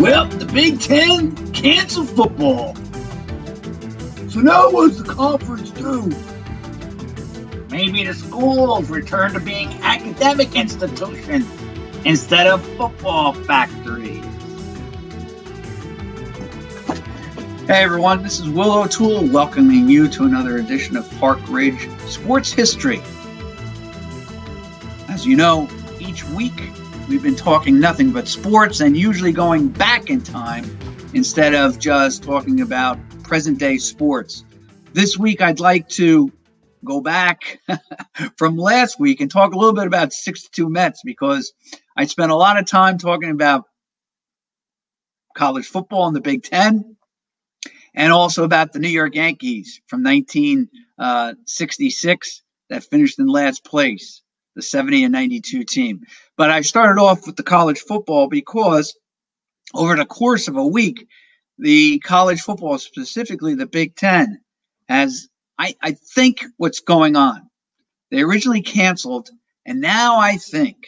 Well, the Big Ten canceled football. So now what's the conference do? Maybe the schools return to being academic institutions instead of football factories. Hey everyone, this is Will O'Toole welcoming you to another edition of Park Ridge Sports History. As you know, each week we've been talking nothing but sports and usually going back in time instead of just talking about present-day sports. This week I'd like to go back from last week and talk a little bit about 62 Mets because I spent a lot of time talking about college football in the Big Ten and also about the New York Yankees from 1966 that finished in last place, the 70 and 92 team. But I started off with the college football because over the course of a week, the college football, specifically the Big Ten, has, I think, what's going on. They originally canceled, and now I think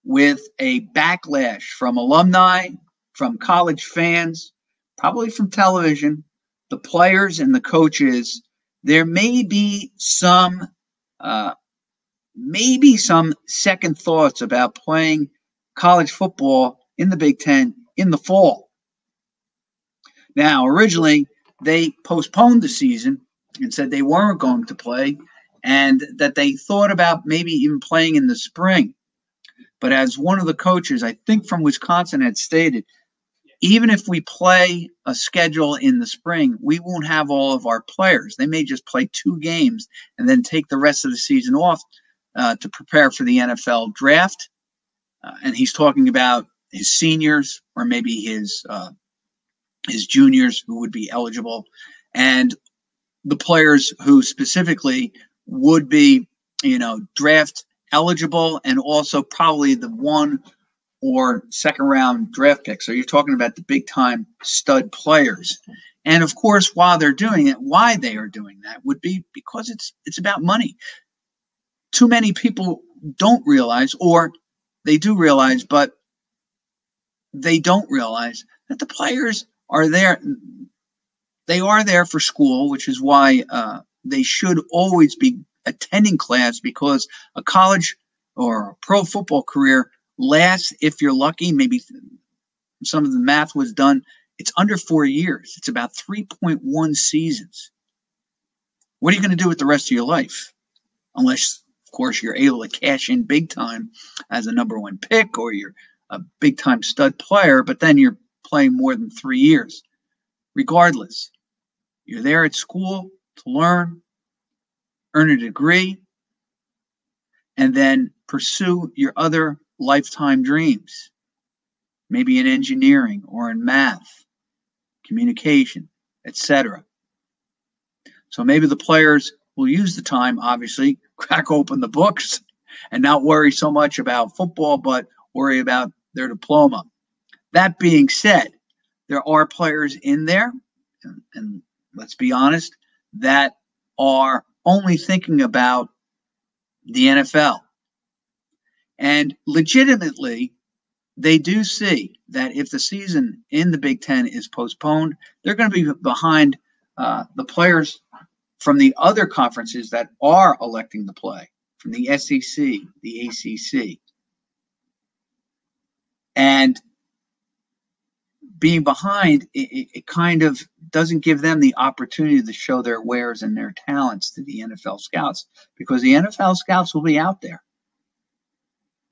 with a backlash from alumni, from college fans, probably from television, the players and the coaches, there may be some second thoughts about playing college football in the Big Ten in the fall. Now, originally, they postponed the season and said they weren't going to play and that they thought about maybe even playing in the spring. But as one of the coaches, I think from Wisconsin, had stated, even if we play a schedule in the spring, we won't have all of our players. They may just play 2 games and then take the rest of the season off to prepare for the NFL draft. And he's talking about his seniors or maybe his juniors who would be eligible, and the players who specifically would be, draft eligible and also probably the 1 or 2nd round draft pick. So you're talking about the big time stud players. And of course, while they're doing it, why they are doing that would be because it's about money. Too many people don't realize, or they do realize, but they don't realize that the players are there. They are there for school, which is why they should always be attending class, because a college or a pro football career lasts, if you're lucky, maybe some of the math was done, it's under 4 years. It's about 3.1 seasons. What are you going to do with the rest of your life? Unless, of course, you're able to cash in big time as a number 1 pick or you're a big time stud player, but then you're playing more than 3 years. Regardless, you're there at school to learn, earn a degree, and then pursue your other lifetime dreams, maybe in engineering or in math, communication, etc. So maybe the players will use the time, obviously, crack open the books and not worry so much about football, but worry about their diploma. That being said, there are players in there, and let's be honest, that are only thinking about the NFL. And legitimately, they do see that if the season in the Big Ten is postponed, they're going to be behind the players from the other conferences that are electing to play, from the SEC, the ACC. And being behind, it kind of doesn't give them the opportunity to show their wares and their talents to the NFL scouts, because the NFL scouts will be out there.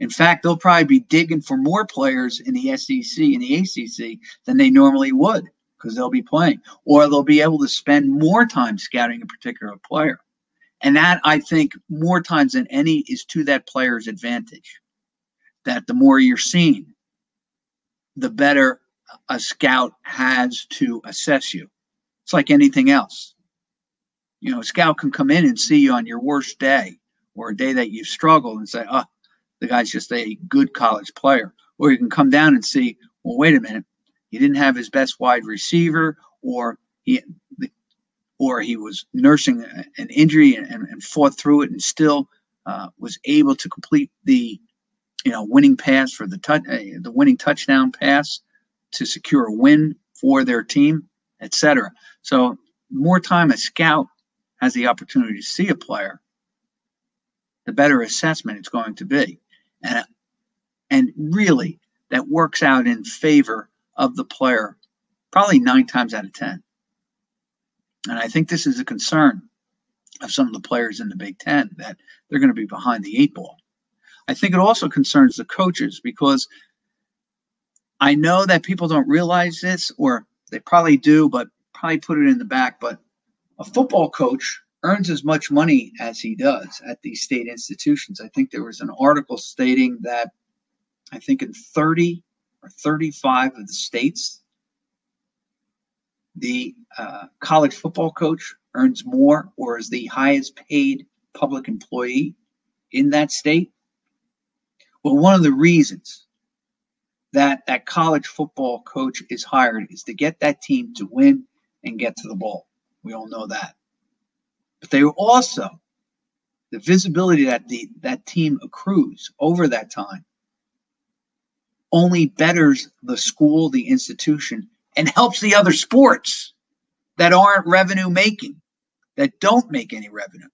In fact, they'll probably be digging for more players in the SEC and the ACC than they normally would, because they'll be playing, or they'll be able to spend more time scouting a particular player. And that, I think, more times than any, is to that player's advantage. That the more you're seen, the better a scout has to assess you. It's like anything else. A scout can come in and see you on your worst day or a day that you've struggled and say, oh, the guy's just a good college player. Or you can come down and see, well, wait a minute, he didn't have his best wide receiver, or he was nursing an injury and fought through it and still was able to complete the winning pass for the winning touchdown pass to secure a win for their team, etc. So the more time a scout has the opportunity to see a player, the better assessment it's going to be. And really, that works out in favor of the player probably 9 times out of 10. And I think this is a concern of some of the players in the Big Ten, that they're going to be behind the 8 ball. I think it also concerns the coaches, because I know that people don't realize this, or they probably do, but probably put it in the back. But a football coach earns as much money as he does at these state institutions. I think there was an article stating that I think in 30 or 35 of the states, the college football coach earns more, or is the highest paid public employee in that state. Well, one of the reasons that that college football coach is hired is to get that team to win and get to the bowl. We all know that. But they also, the visibility that that team accrues over that time only betters the school, the institution, and helps the other sports that aren't revenue making, that don't make any revenue.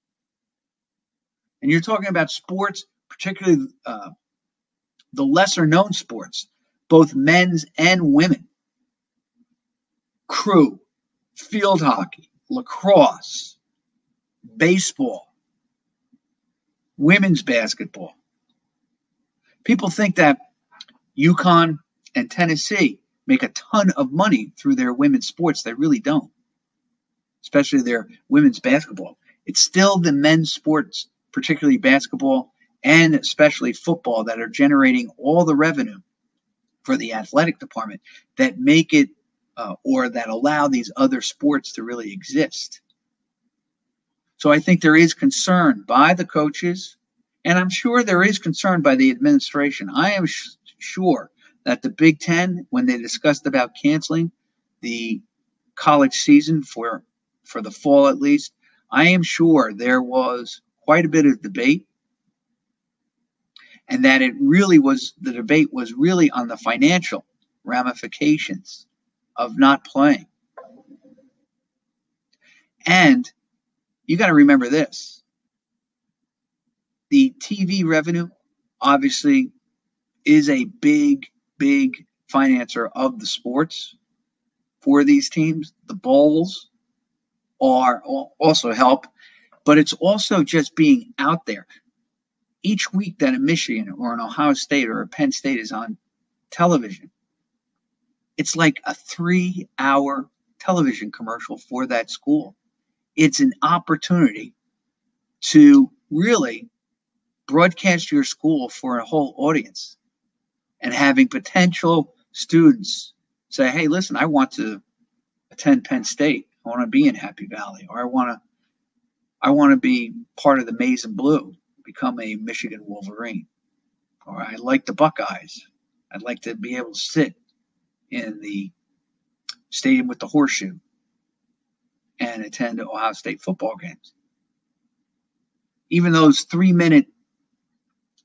And you're talking about sports, particularly the lesser known sports, both men's and women. Crew, field hockey, lacrosse, baseball, women's basketball. People think that UConn and Tennessee make a ton of money through their women's sports. They really don't, especially their women's basketball. It's still the men's sports, particularly basketball and especially football, that are generating all the revenue for the athletic department, that make it or that allow these other sports to really exist. So I think there is concern by the coaches, and I'm sure there is concern by the administration. I am sure that the Big Ten, when they discussed about canceling the college season for the fall at least, I am sure there was quite a bit of debate, and that the debate was really on the financial ramifications of not playing. And you got to remember this. The TV revenue obviously is a big, big financer of the sports for these teams. The bowls are also help, but it's also just being out there. Each week that a Michigan or an Ohio State or a Penn State is on television, it's like a 3-hour television commercial for that school. It's an opportunity to really broadcast your school for a whole audience, and having potential students say, hey, listen, I want to attend Penn State. I want to be in Happy Valley, or I want to be part of the Maize and Blue, become a Michigan Wolverine, or I like the Buckeyes. I'd like to be able to sit in the stadium with the horseshoe and attend Ohio State football games. Even those 3-minute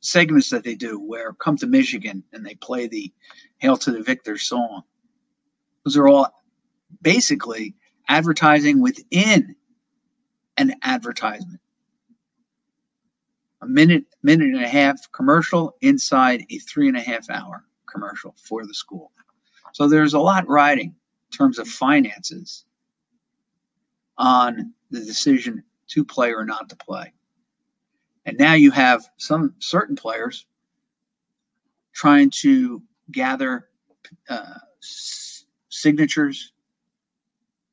segments that they do where come to Michigan and they play the Hail to the Victor song, those are all basically advertising within an advertisement. A minute and a half commercial inside a 3.5-hour commercial for the school. So there's a lot riding in terms of finances on the decision to play or not to play. And now you have some certain players trying to gather signatures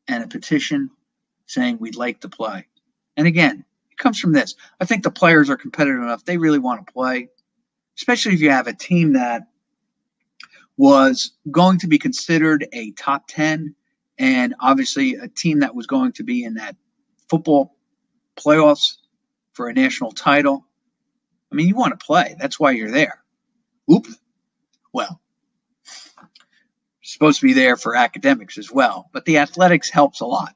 and a petition saying we'd like to play. And again, it comes from this. I think the players are competitive enough. They really want to play, especially if you have a team that was going to be considered a top 10, and obviously a team that was going to be in that football playoffs for a national title. I mean, you want to play. That's why you're there. Well, you're supposed to be there for academics as well, but the athletics helps a lot.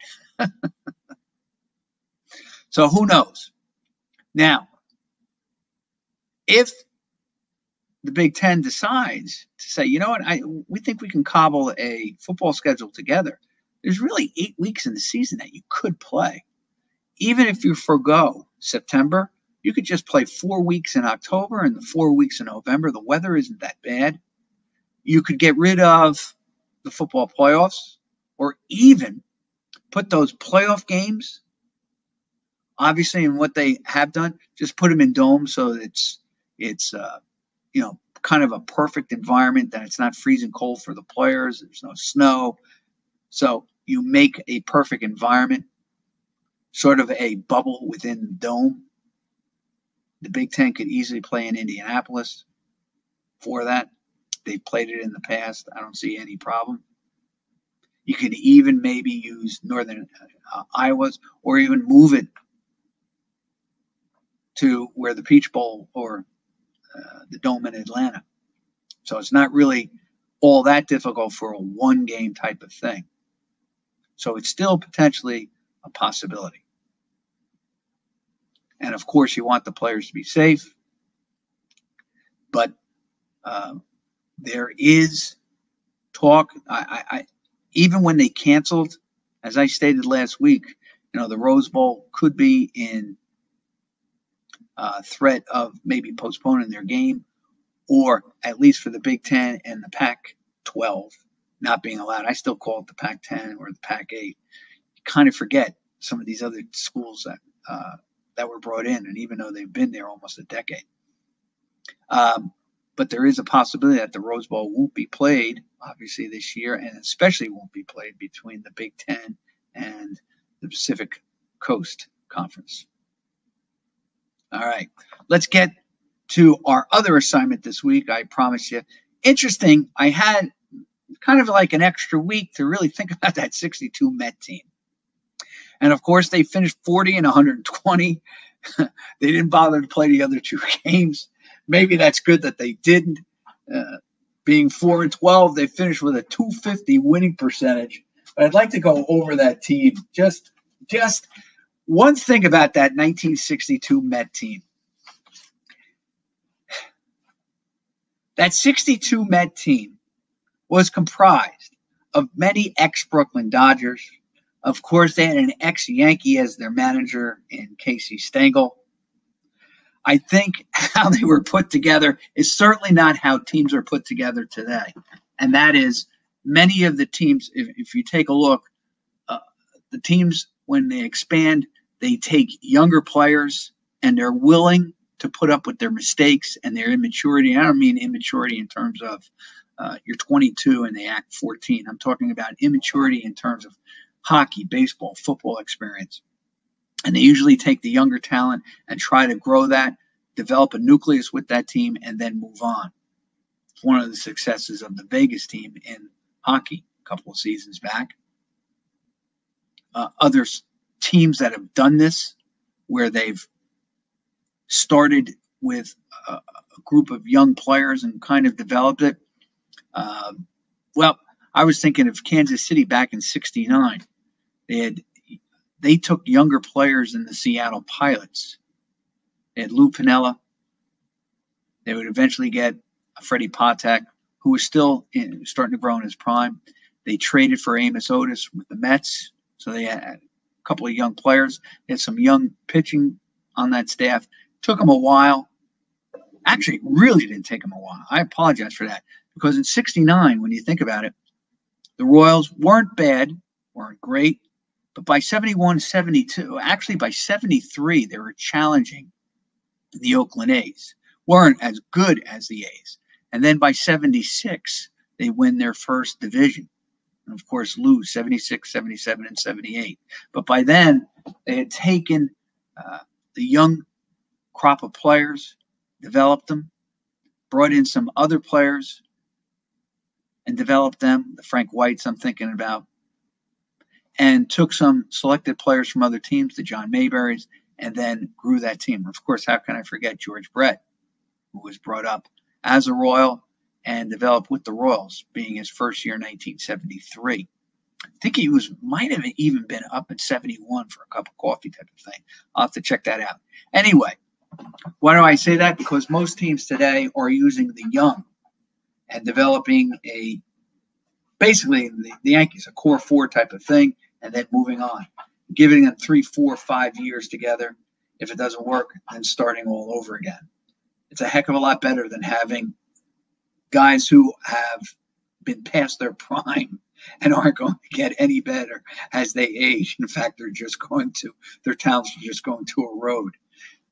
So who knows? Now, if the Big Ten decides to say, you know what, we think we can cobble a football schedule together. There's really 8 weeks in the season that you could play. Even if you forgo September, you could just play 4 weeks in October and the 4 weeks in November. The weather isn't that bad. You could get rid of the football playoffs, or even put those playoff games, obviously, in what they have done, just put them in domes so that it's kind of a perfect environment, that it's not freezing cold for the players. There's no snow. So you make a perfect environment, sort of a bubble within the dome. The Big Ten could easily play in Indianapolis for that. They've played it in the past. I don't see any problem. You could even maybe use northern Iowa's, or even move it to where the Peach Bowl or the Dome in Atlanta. So it's not really all that difficult for a one-game type of thing. So it's still potentially a possibility. And of course, you want the players to be safe. But there is talk. Even when they canceled, as I stated last week, the Rose Bowl could be in threat of maybe postponing their game, or at least for the Big Ten and the Pac-12 not being allowed. I still call it the Pac-10 or the Pac-8. You kind of forget some of these other schools that were brought in, and even though they've been there almost a decade. But there is a possibility that the Rose Bowl won't be played, obviously, this year, and especially won't be played between the Big Ten and the Pacific Coast Conference. All right, let's get to our other assignment this week. I promise you. Interesting, I had kind of like an extra week to really think about that 62 Met team. And of course, they finished 40 and 120. They didn't bother to play the other two games. Maybe that's good that they didn't. Being 4 and 12, they finished with a .250 winning percentage. But I'd like to go over that team. Just one thing about that 1962 Met team. That 62 Met team was comprised of many ex-Brooklyn Dodgers. Of course, they had an ex-Yankee as their manager in Casey Stengel. I think how they were put together is certainly not how teams are put together today. And that is, many of the teams, if you take a look, the teams, when they expand, they take younger players and they're willing to put up with their mistakes and their immaturity. I don't mean immaturity in terms of you're 22 and they act 14. I'm talking about immaturity in terms of hockey, baseball, football experience. And they usually take the younger talent and try to grow that, develop a nucleus with that team, and then move on. It's one of the successes of the Vegas team in hockey a couple of seasons back. Other teams that have done this, where they've started with a group of young players and kind of developed it. Well, I was thinking of Kansas City back in '69. They took younger players than the Seattle Pilots. They had Lou Piniella. They would eventually get Freddie Patek, who was still starting to grow in his prime. They traded for Amos Otis with the Mets, so they had a couple of young players. They had some young pitching on that staff. Took them a while. Actually, really didn't take them a while. I apologize for that, because in '69, when you think about it, the Royals weren't bad, weren't great. But by 71, 72, actually by 73, they were challenging the Oakland A's. Weren't as good as the A's. And then by 76, they win their first division. And of course, lose 76, 77, and 78. But by then, they had taken the young crop of players, developed them, brought in some other players, and developed them. The Frank Whites I'm thinking about. And took some selected players from other teams, the John Mayberries, and then grew that team. Of course, how can I forget George Brett, who was brought up as a Royal and developed with the Royals, being his first year in 1973. I think he might have even been up in '71 for a cup of coffee type of thing. I'll have to check that out. Anyway, Why do I say that? Because most teams today are using the young and developing basically the Yankees, a core four type of thing, and then moving on, giving them 3, 4, 5 years together. If it doesn't work, then starting all over again. It's a heck of a lot better than having guys who have been past their prime and aren't going to get any better as they age. In fact, their talents are just going to erode.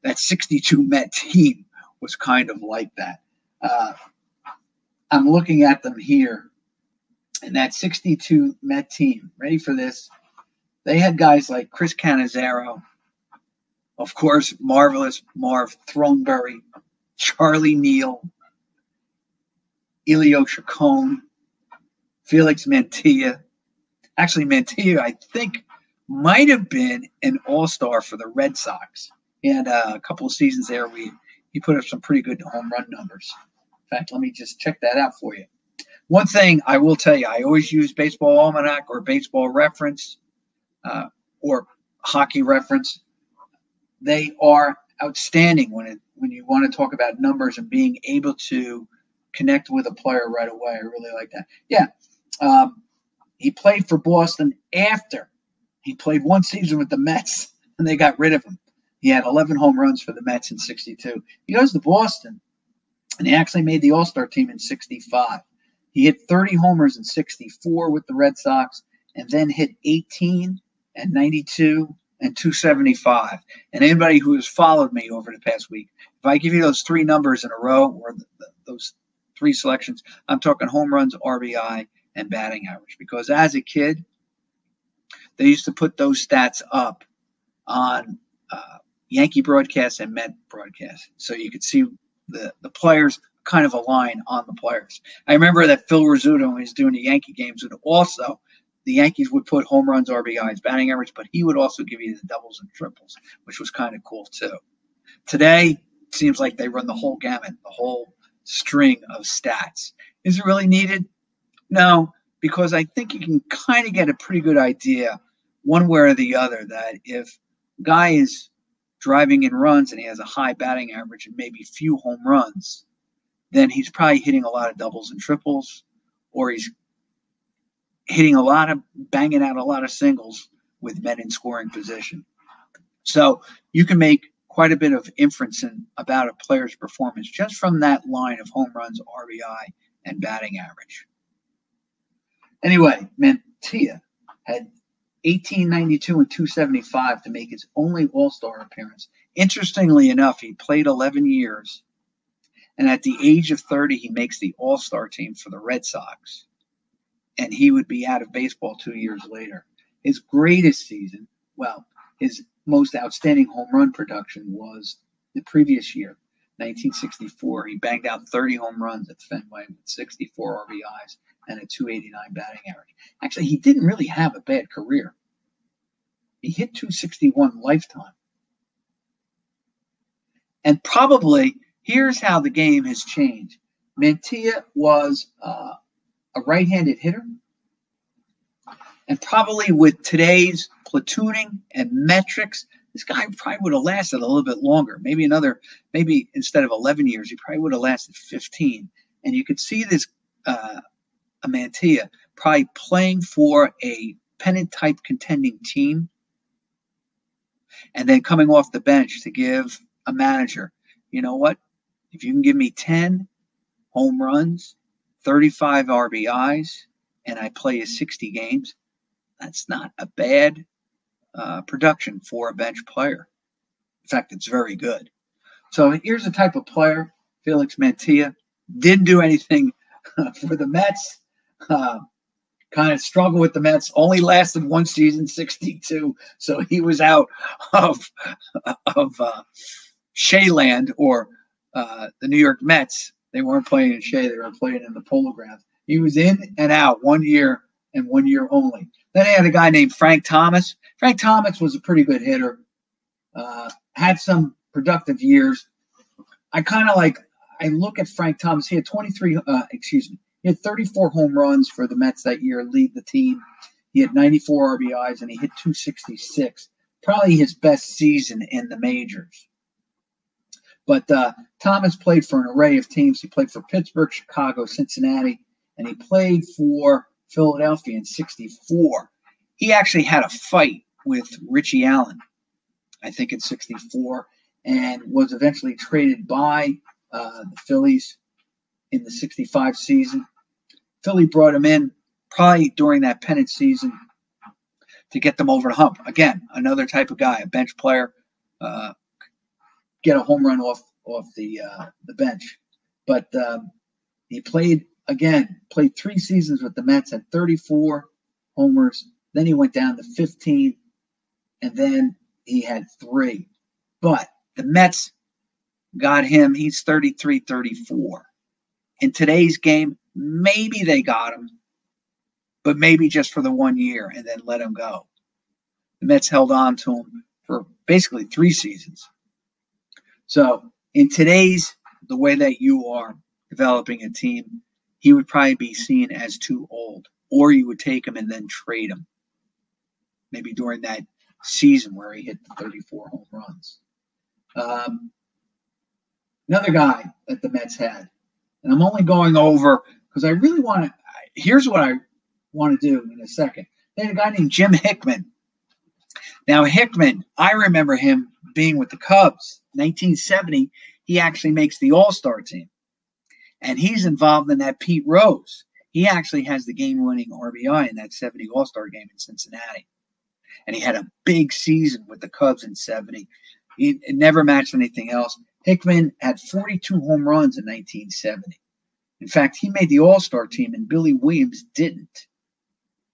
That 62 Met team was kind of like that. I'm looking at them here, and that 62 Met team, ready for this? They had guys like Chris Cannizzaro, of course, marvelous Marv Throneberry, Charlie Neal, Elio Chacon, Felix Mantilla. Actually, Mantilla, I think, might have been an all-star for the Red Sox. He had a couple of seasons there where he put up some pretty good home run numbers. In fact, let me just check that out for you. One thing I will tell you, I always use Baseball Almanac or Baseball Reference or Hockey Reference. They are outstanding when you want to talk about numbers and being able to connect with a player right away. I really like that. Yeah, he played for Boston after he played one season with the Mets, and they got rid of him. He had 11 home runs for the Mets in 62. He goes to Boston, and he actually made the All-Star team in 65. He hit 30 homers in 64 with the Red Sox, and then hit 18 and 92 and 275. And anybody who has followed me over the past week, if I give you those three numbers in a row, or those three selections, I'm talking home runs, RBI, and batting average. Because as a kid, they used to put those stats up on Yankee broadcasts and Met broadcasts, so you could see the players kind of align on the players. I remember that Phil Rizzuto, when he was doing the Yankee games, would also, the Yankees would put home runs, RBIs, batting average, but he would also give you the doubles and triples, which was kind of cool too. Today, it seems like they run the whole gamut, the whole string of stats. Is it really needed? No, because I think you can kind of get a pretty good idea one way or the other that if a guy is driving in runs and he has a high batting average and maybe few home runs, then he's probably hitting a lot of doubles and triples, or he's hitting banging out a lot of singles with men in scoring position. So you can make quite a bit of inference about a player's performance just from that line of home runs, RBI, and batting average. Anyway, Mantilla had 1892 and 275 to make his only All-Star appearance. Interestingly enough, he played 11 years, and at the age of 30, he makes the All-Star team for the Red Sox, and he would be out of baseball 2 years later. His greatest season, well, his most outstanding home run production was the previous year, 1964. He banged out 30 home runs at Fenway with 64 RBIs and a 289 batting average. Actually, he didn't really have a bad career. He hit 261 lifetime. And probably, here's how the game has changed. Mantilla was a right-handed hitter. And probably with today's platooning and metrics, this guy probably would have lasted a little bit longer. Maybe instead of 11 years, he probably would have lasted 15. And you could see this Mantilla probably playing for a pennant-type contending team and then coming off the bench to give a manager, you know what? If you can give me 10 home runs, 35 RBIs, and I play you 60 games, that's not a bad production for a bench player. In fact, it's very good. So here's the type of player, Felix Mantilla. Didn't do anything for the Mets. Kind of struggled with the Mets. Only lasted one season, 62. So he was out of Shayland, or the New York Mets. They weren't playing in Shea. They were playing in the Polo Grounds. He was in and out 1 year and 1 year only. Then they had a guy named Frank Thomas. Frank Thomas was a pretty good hitter. Had some productive years. I look at Frank Thomas. He had 34 home runs for the Mets that year, lead the team. He had 94 RBIs, and he hit 266. Probably his best season in the majors. But Thomas played for an array of teams. He played for Pittsburgh, Chicago, Cincinnati, and he played for Philadelphia in '64. He actually had a fight with Richie Allen, I think in '64, and was eventually traded by the Phillies in the '65 season. Philly brought him in probably during that pennant season to get them over the hump. Again, another type of guy, a bench player, get a home run off the bench. But he played 3 seasons with the Mets, had 34 homers. Then he went down to 15, and then he had 3. But the Mets got him. He's 33, 34. In today's game, maybe they got him, but maybe just for the 1 year and then let him go. The Mets held on to him for basically 3 seasons. So in today's, the way that you are developing a team, he would probably be seen as too old, or you would take him and then trade him. Maybe during that season where he hit the 34 home runs. Another guy that the Mets had, and I'm only going over because I really want to, here's what I want to do in a second. They had a guy named Jim Hickman. Now, Hickman, I remember him being with the Cubs. 1970, he actually makes the All-Star team. And he's involved in that Pete Rose. He actually has the game-winning RBI in that 70 All-Star game in Cincinnati. And he had a big season with the Cubs in 70. It never matched anything else. Hickman had 42 home runs in 1970. In fact, he made the All-Star team and Billy Williams didn't.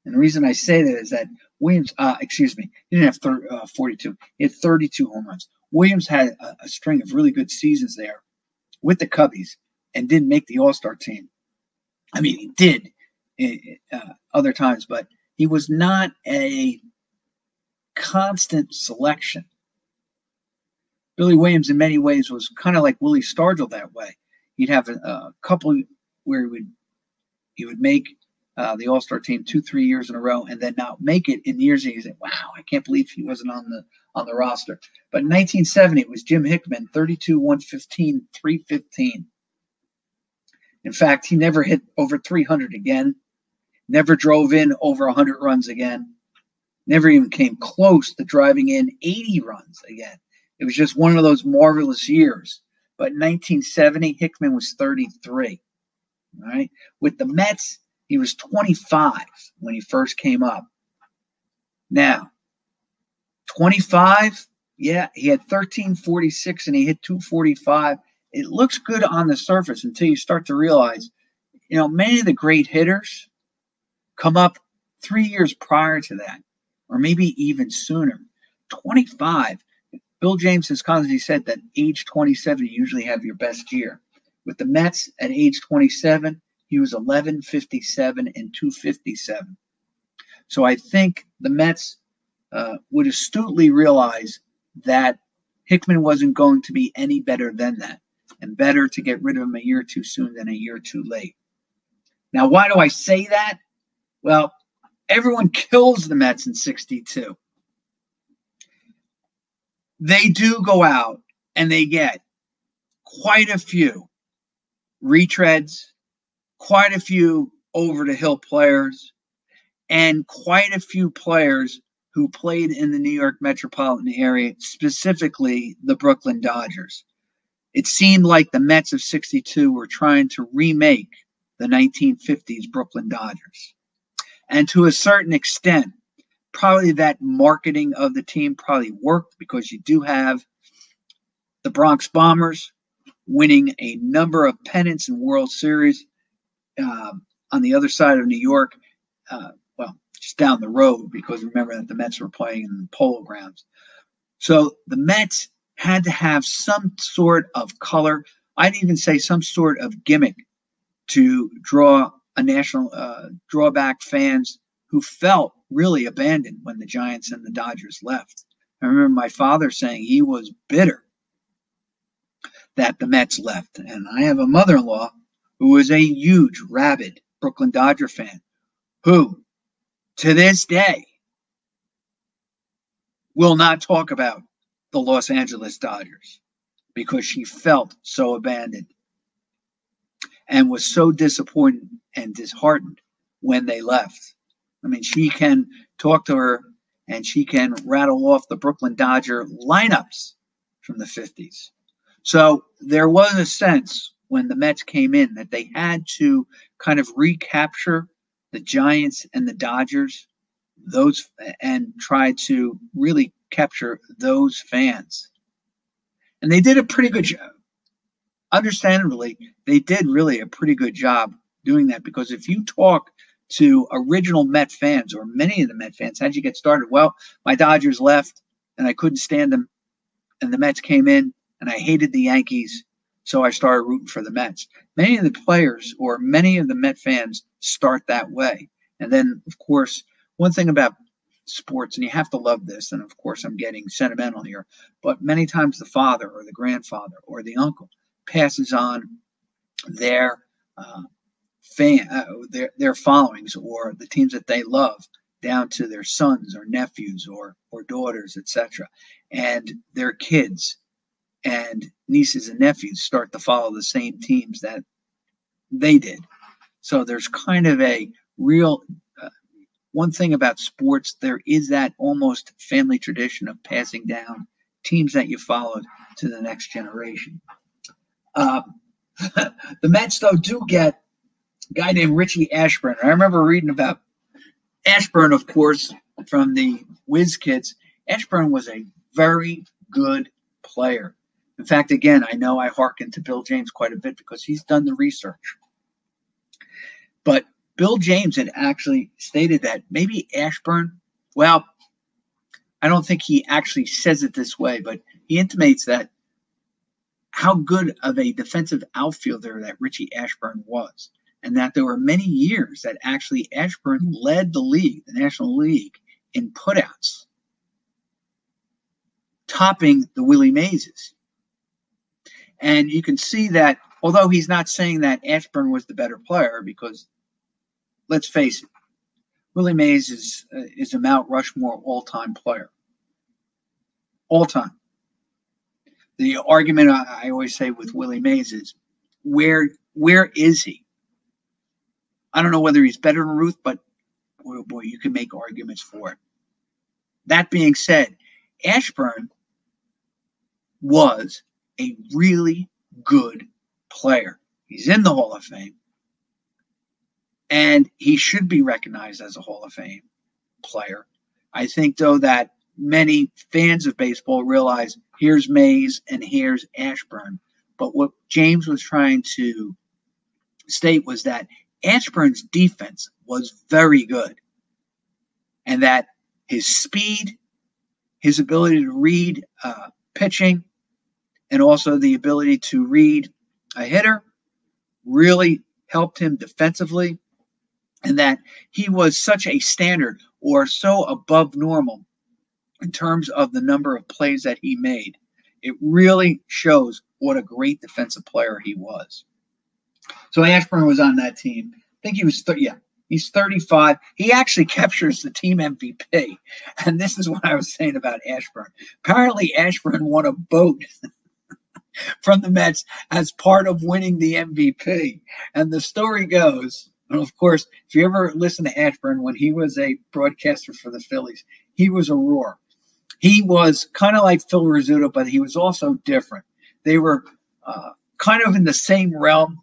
And the reason I say that is that Williams, he didn't have 42. He had 32 home runs. Williams had a string of really good seasons there with the Cubbies and didn't make the All-Star team. I mean, he did other times, but he was not a constant selection. Billy Williams, in many ways, was kind of like Willie Stargell that way. He'd have a couple where he would make the All-Star team 2-3 years in a row, and then not make it in years. And you say, "Wow, I can't believe he wasn't on the roster." But in 1970, it was Jim Hickman, 32, 115, 315. In fact, he never hit over 300 again. Never drove in over 100 runs again. Never even came close to driving in 80 runs again. It was just one of those marvelous years. But in 1970, Hickman was 33. All right. With the Mets, he was 25 when he first came up. Now, 25, yeah, he had 1346 and he hit 245. It looks good on the surface until you start to realize, many of the great hitters come up 3 years prior to that, or maybe even sooner. 25. Bill James has constantly said that age 27, you usually have your best year. With the Mets at age 27, he was 1157 and 257. So I think the Mets would astutely realize that Hickman wasn't going to be any better than that, and better to get rid of him a year too soon than a year too late. Now, why do I say that? Well, everyone kills the Mets in 62. They do go out and they get quite a few retreads, quite a few over-the-hill players, and quite a few players who played in the New York metropolitan area, specifically the Brooklyn Dodgers. It seemed like the Mets of 62 were trying to remake the 1950s Brooklyn Dodgers. And to a certain extent, probably that marketing of the team probably worked, because you do have the Bronx Bombers winning a number of pennants and World Series on the other side of New York, just down the road, because remember that the Mets were playing in the Polo Grounds. So the Mets had to have some sort of color. I'd even say some sort of gimmick to draw a national, draw back fans who felt really abandoned when the Giants and the Dodgers left. I remember my father saying he was bitter that the Mets left. And I have a mother-in-law who is a huge, rabid Brooklyn Dodger fan, who, to this day, will not talk about the Los Angeles Dodgers, because she felt so abandoned and was so disappointed and disheartened when they left. I mean, she can talk to her and she can rattle off the Brooklyn Dodger lineups from the 50s. So there was a sense when the Mets came in that they had to kind of recapture the Giants and the Dodgers, those, and try to really capture those fans. And they did a pretty good job. Understandably, they did really a pretty good job doing that, because if you talk to original Met fans, or many of the Met fans, how'd you get started? Well, my Dodgers left and I couldn't stand them, and the Mets came in and I hated the Yankees, so I started rooting for the Mets. Many of the players or many of the Met fans start that way. And then, of course, one thing about sports, and you have to love this, and of course I'm getting sentimental here, but many times the father or the grandfather or the uncle passes on their their followings or the teams that they love down to their sons or nephews or daughters, etc. And their kids and nieces and nephews start to follow the same teams that they did. So there's kind of a real one thing about sports, there is that almost family tradition of passing down teams that you followed to the next generation. The Mets, though, do get a guy named Richie Ashburn. I remember reading about Ashburn, of course, from the Whiz Kids. Ashburn was a very good player. In fact, again, I know I hearken to Bill James quite a bit because he's done the research. But Bill James had actually stated that maybe Ashburn, well, I don't think he actually says it this way, but he intimates that how good of a defensive outfielder that Richie Ashburn was, and that there were many years that actually Ashburn led the league, the National League, in putouts, topping the Willie Mayeses. And you can see that, although he's not saying that Ashburn was the better player, because let's face it, Willie Mays is a Mount Rushmore all-time player. All-time. The argument I always say with Willie Mays is, where is he? I don't know whether he's better than Ruth, but oh boy, you can make arguments for it. That being said, Ashburn was a really good player. He's in the Hall of Fame, and he should be recognized as a Hall of Fame player. I think, though, that many fans of baseball realize here's Mays and here's Ashburn. But what James was trying to state was that Ashburn's defense was very good, and that his speed, his ability to read pitching, and also the ability to read a hitter really helped him defensively, and that he was such a standard or so above normal in terms of the number of plays that he made. It really shows what a great defensive player he was. So Ashburn was on that team. I think he was, he's 35. He actually captures the team MVP. And this is what I was saying about Ashburn. Apparently Ashburn won a boat from the Mets as part of winning the MVP. And the story goes, and of course, if you ever listen to Ashburn when he was a broadcaster for the Phillies, he was a roar. He was kind of like Phil Rizzuto, but he was also different. They were kind of in the same realm,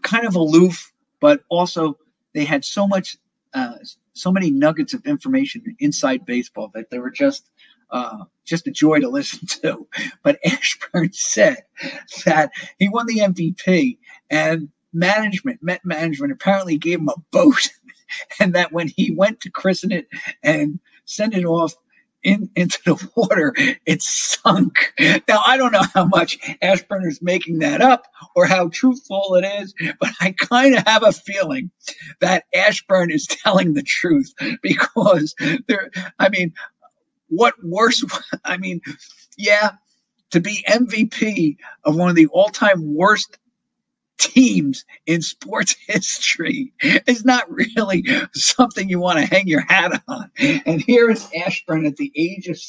kind of aloof, but also they had so many nuggets of information inside baseball that they were just a joy to listen to. But Ashburn said that he won the MVP, and Met management apparently gave him a boat, and that when he went to christen it and send it off into the water, it sunk. Now, I don't know how much Ashburn is making that up or how truthful it is, but I kind of have a feeling that Ashburn is telling the truth, because what worse? To be MVP of one of the all-time worst teams in sports history is not really something you want to hang your hat on. And here is Ashburn at the age of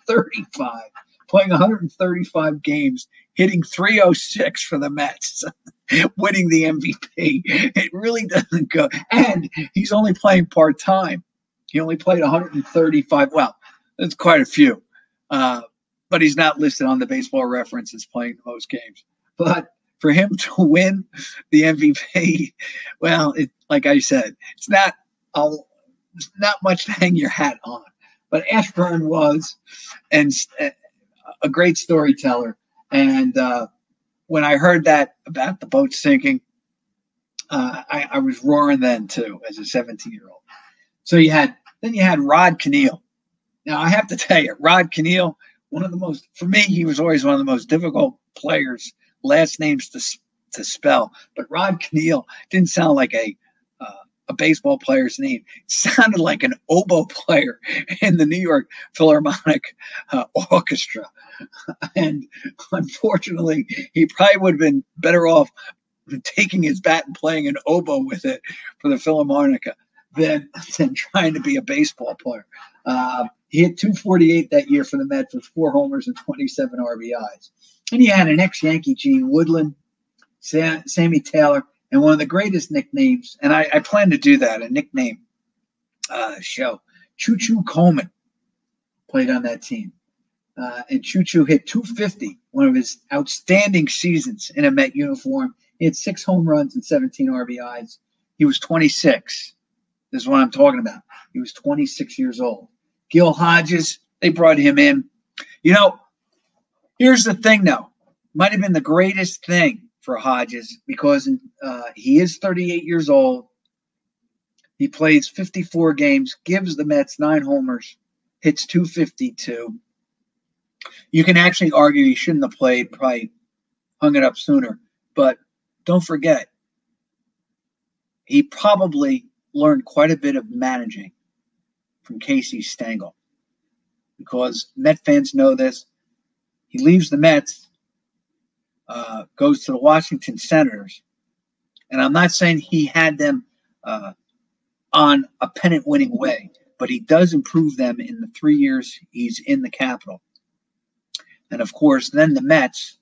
35, playing 135 games, hitting 306 for the Mets, winning the MVP. It really doesn't go. And he's only playing part-time. He only played 135. Well, that's quite a few. But he's not listed on the Baseball Reference as playing the most games. But for him to win the MVP, well, like I said, it's not much to hang your hat on. But Ashburn was and a great storyteller. And when I heard that about the boat sinking, I was roaring then too as a 17-year-old. So you had Rod Keneal. Now I have to tell you, Rod Keneal, for me, he was always one of the most difficult players, last names to spell. But Rod Keneal didn't sound like a baseball player's name. It sounded like an oboe player in the New York Philharmonic Orchestra. And unfortunately, he probably would have been better off taking his bat and playing an oboe with it for the Philharmonica than trying to be a baseball player. He hit 248 that year for the Mets with 4 homers and 27 RBIs. And he had an ex-Yankee, Gene Woodland, Sammy Taylor, and one of the greatest nicknames, and I plan to do that, a nickname show. Choo Choo Coleman played on that team. And Choo Choo hit 250, one of his outstanding seasons in a Met uniform. He had 6 home runs and 17 RBIs. He was 26. This is what I'm talking about. He was 26 years old. Gil Hodges, they brought him in. You know, here's the thing, though. Might have been the greatest thing for Hodges because he is 38 years old. He plays 54 games, gives the Mets 9 homers, hits 252. You can actually argue he shouldn't have played, probably hung it up sooner. But don't forget, he probably learned quite a bit of managing from Casey Stengel because Met fans know this. He leaves the Mets, goes to the Washington Senators, and I'm not saying he had them on a pennant-winning way, but he does improve them in the 3 years he's in the Capitol. And, of course, then the Mets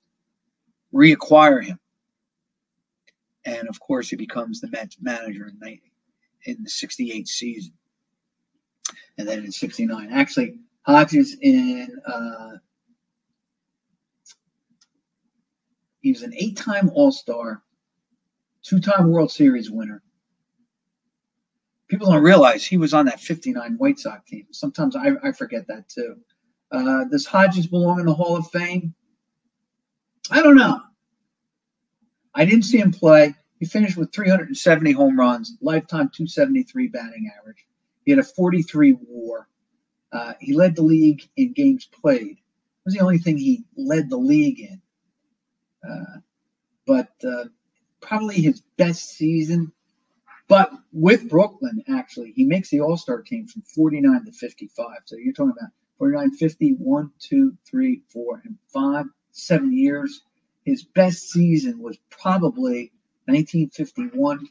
reacquire him. And, of course, he becomes the Mets manager in the 68 season. And then in 69. Actually, Hodges he was an 8-time All-Star, 2-time World Series winner. People don't realize he was on that 59 White Sox team. Sometimes I forget that too. Does Hodges belong in the Hall of Fame? I don't know. I didn't see him play. He finished with 370 home runs, lifetime 273 batting average. He had a 43 WAR. He led the league in games played. It was the only thing he led the league in. But probably his best season. But with Brooklyn, actually, he makes the All-Star team from 49 to 55. So you're talking about 49, 50, 1, 2, 3, 4, and 5, 7 years. His best season was probably 1951.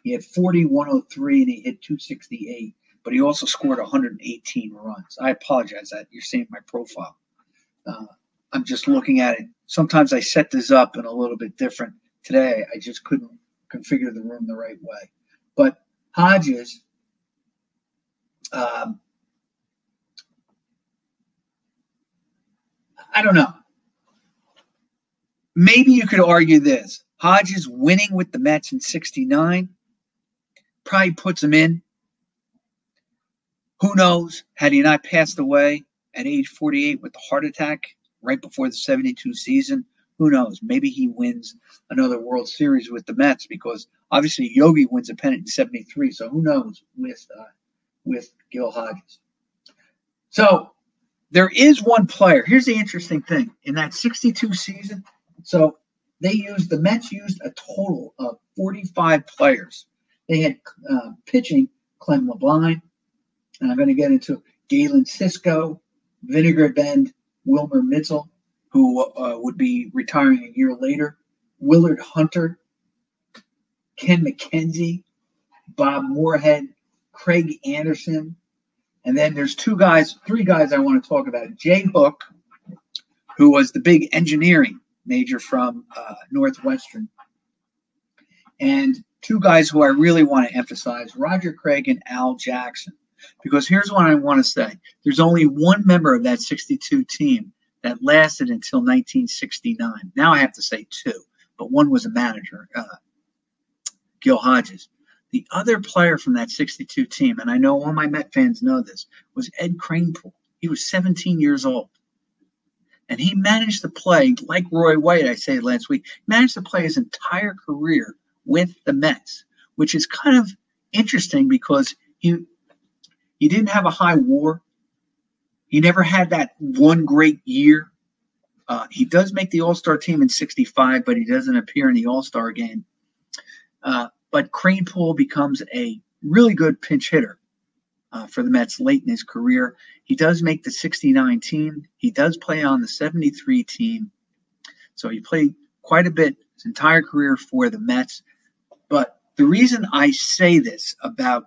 He had 40, 103, and he hit 268. But he also scored 118 runs. I apologize that you're seeing my profile. I'm just looking at it. Sometimes I set this up in a little bit different. Today, I just couldn't configure the room the right way. But Hodges, I don't know. Maybe you could argue this. Hodges winning with the Mets in 69 probably puts him in. Who knows? Had he not passed away at age 48 with a heart attack right before the 72 season, who knows? Maybe he wins another World Series with the Mets because obviously Yogi wins a pennant in 73. So who knows with Gil Hodges. So there is one player. Here's the interesting thing. In that 62 season, so the Mets used a total of 45 players. They had pitching Clem LeBlanc, and I'm going to get into Galen Cisco, Vinegar Bend, Wilmer Mitchell, who would be retiring a year later, Willard Hunter, Ken McKenzie, Bob Moorhead, Craig Anderson, and then there's three guys I want to talk about. Jay Hook, who was the big engineering major from Northwestern. And two guys who I really want to emphasize, Roger Craig and Al Jackson. Because here's what I want to say. There's only one member of that 62 team that lasted until 1969. Now I have to say two, but one was a manager, Gil Hodges. The other player from that 62 team, and I know all my Met fans know this, was Ed Kranepool. He was 17 years old. And he managed to play, like Roy White, I said last week, managed to play his entire career with the Mets, which is kind of interesting because he didn't have a high WAR. He never had that one great year. He does make the All-Star team in 65, but he doesn't appear in the All-Star game. But Kranepool becomes a really good pinch hitter for the Mets late in his career. He does make the 69 team. He does play on the 73 team. So he played quite a bit his entire career for the Mets. But the reason I say this about,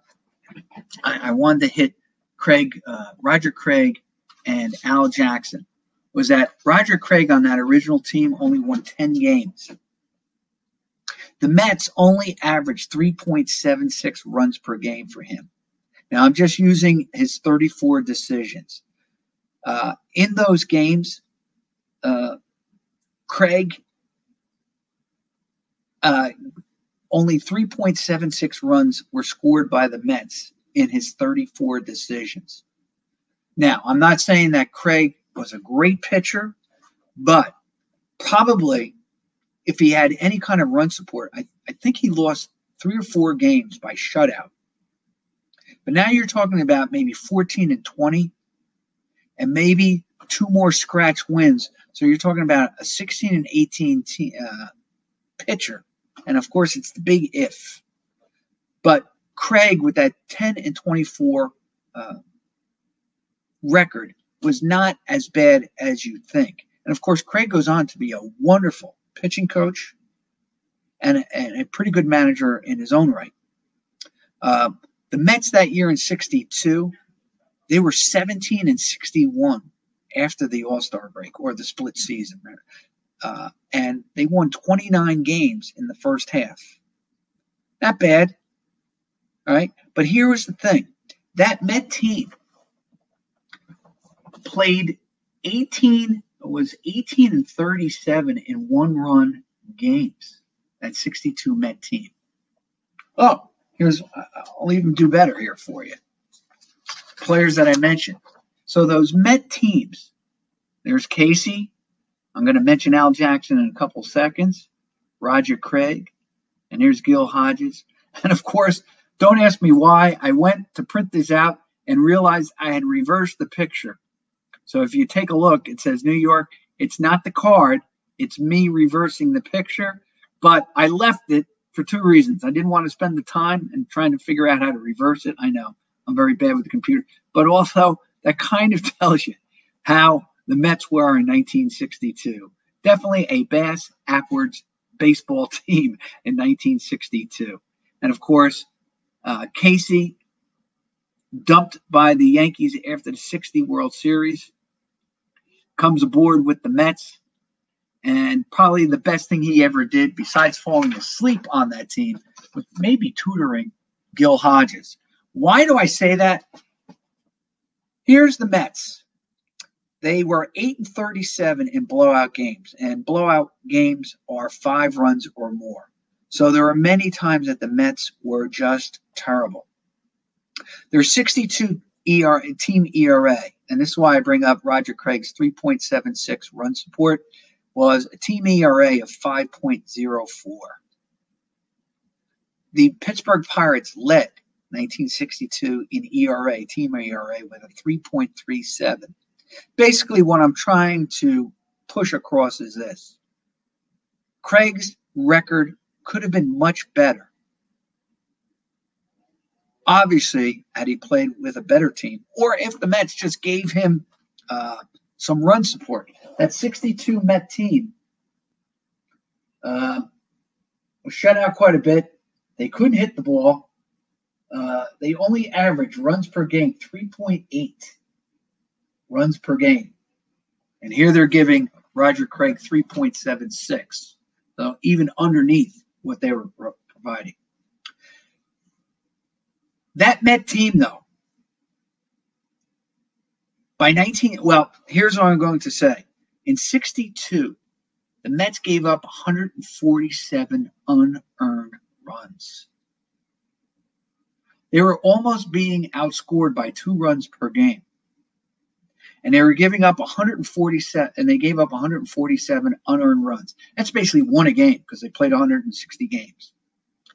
I wanted to hit Roger Craig and Al Jackson, was that Roger Craig on that original team only won 10 games. The Mets only averaged 3.76 runs per game for him. Now, I'm just using his 34 decisions. In those games, Craig, only 3.76 runs were scored by the Mets in his 34 decisions. Now, I'm not saying that Craig was a great pitcher, but probably if he had any kind of run support, I think he lost 3 or 4 games by shutout. But now you're talking about maybe 14 and 20 and maybe 2 more scratch wins. So you're talking about a 16 and 18 pitcher. And of course, it's the big if. But Craig, with that 10 and 24 record, was not as bad as you think. And of course, Craig goes on to be a wonderful pitching coach and a pretty good manager in his own right. The Mets that year in 62, they were 17 and 61 after the All-Star break or the split season. And they won 29 games in the first half. Not bad. All right. But here was the thing. That Met team played 18 and 37 in one-run games. That 62 Met team. Oh, I'll even do better here for you. Players that I mentioned. So those Met teams, there's Casey. I'm going to mention Al Jackson in a couple seconds. Roger Craig. And here's Gil Hodges. And of course, don't ask me why. I went to print this out and realized I had reversed the picture. So if you take a look, it says New York. It's not the card. It's me reversing the picture. But I left it for 2 reasons. I didn't want to spend the time and trying to figure out how to reverse it. I know I'm very bad with the computer. But also, that kind of tells you how the Mets were in 1962. Definitely a bass-ackwards baseball team in 1962. And of course, Casey, dumped by the Yankees after the 60 World Series, comes aboard with the Mets. And probably the best thing he ever did, besides falling asleep on that team, was maybe tutoring Gil Hodges. Why do I say that? Here's the Mets. They were 8 and 37 in blowout games, and blowout games are 5 runs or more. So there are many times that the Mets were just terrible. Their 62 team ERA, and this is why I bring up Roger Craig's 3.76 run support, was a team ERA of 5.04. The Pittsburgh Pirates led 1962 in ERA, team ERA, with a 3.37. Basically, what I'm trying to push across is this. Craig's record could have been much better. Obviously, had he played with a better team, or if the Mets just gave him some run support. That 62 Met team was shut out quite a bit. They couldn't hit the ball. They only averaged runs per game, 3.8 runs per game. And here they're giving Roger Craig 3.76. So even underneath what they were providing. That Met team, though, here's what I'm going to say. In 62, the Mets gave up 147 unearned runs. They were almost being outscored by 2 runs per game. And they were giving up 147, and they gave up 147 unearned runs. That's basically 1 a game because they played 160 games.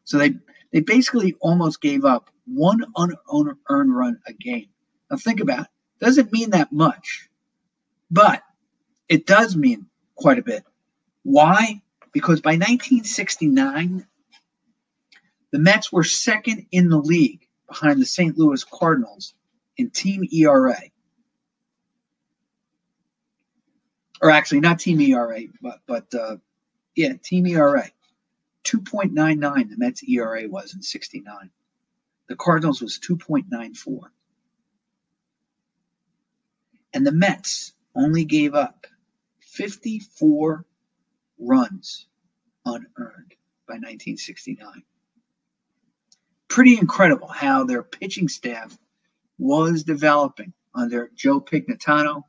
So they basically almost gave up 1 unearned run a game. Now think about it. Doesn't mean that much, but it does mean quite a bit. Why? Because by 1969, the Mets were second in the league behind the St. Louis Cardinals in team ERA. Or actually, not team ERA, but team ERA. 2.99 the Mets ERA was in 69. The Cardinals was 2.94. And the Mets only gave up 54 runs unearned by 1969. Pretty incredible how their pitching staff was developing under Joe Pignatano,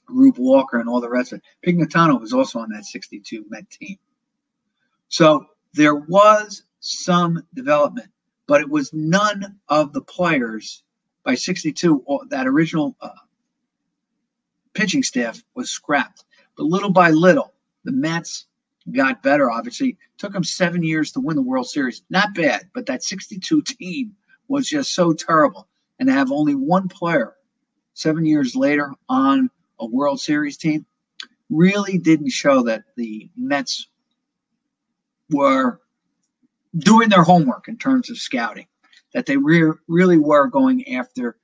Rube Walker, and all the rest of it. Pignatano was also on that 62 Met team. So there was some development, but it was none of the players by 62. That original pitching staff was scrapped. But little by little, the Mets got better, obviously. It took them 7 years to win the World Series. Not bad, but that 62 team was just so terrible. And to have only one player 7 years later on a World Series team really didn't show that the Mets were doing their homework in terms of scouting, that they really were going after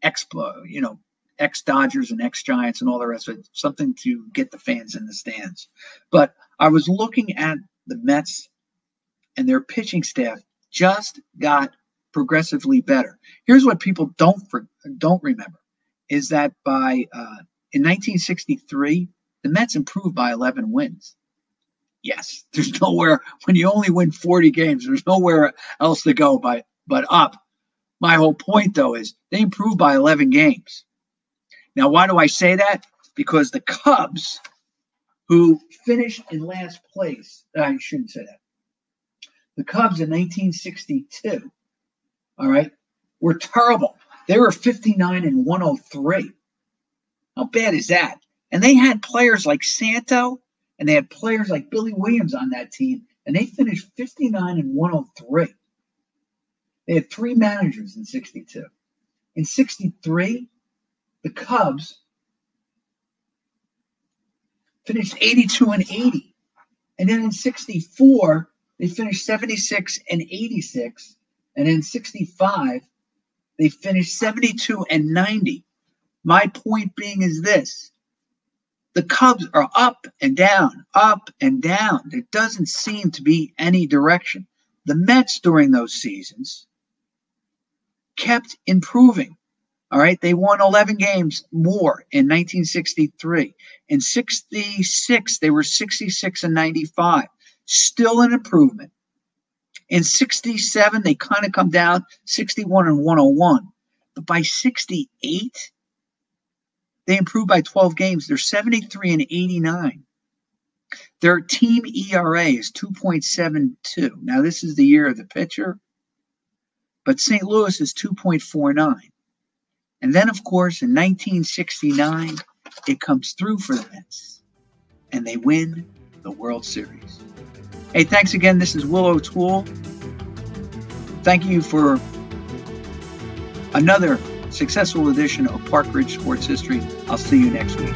ex-Dodgers and ex-Giants and all the rest of it, something to get the fans in the stands. But I was looking at the Mets, and their pitching staff just got progressively better. Here's what people don't remember, is that in 1963, the Mets improved by 11 wins. Yes, there's nowhere, when you only win 40 games, there's nowhere else to go but up. My whole point, though, is they improved by 11 games. Now, why do I say that? Because the Cubs, who finished in last place, I shouldn't say that. The Cubs in 1962, all right, were terrible. They were 59-103. How bad is that? And they had players like Santo, and they had players like Billy Williams on that team, and they finished 59-103. They had 3 managers in 62. In 63, the Cubs finished 82-80. And then in 64, they finished 76-86. And in 65, they finished 72-90. My point being is this. The Cubs are up and down, up and down. There doesn't seem to be any direction. The Mets during those seasons kept improving. All right, they won 11 games more in 1963. In 66, they were 66-95. Still an improvement. In 67, they kind of come down 61-101. But by 68, they improved by 12 games. They're 73-89. Their team ERA is 2.72. Now, this is the year of the pitcher, but St. Louis is 2.49. And then, of course, in 1969, it comes through for the Mets, and they win the World Series. Hey, thanks again. This is Will O'Toole. Thank you for another successful edition of Park Ridge Sports History. I'll see you next week.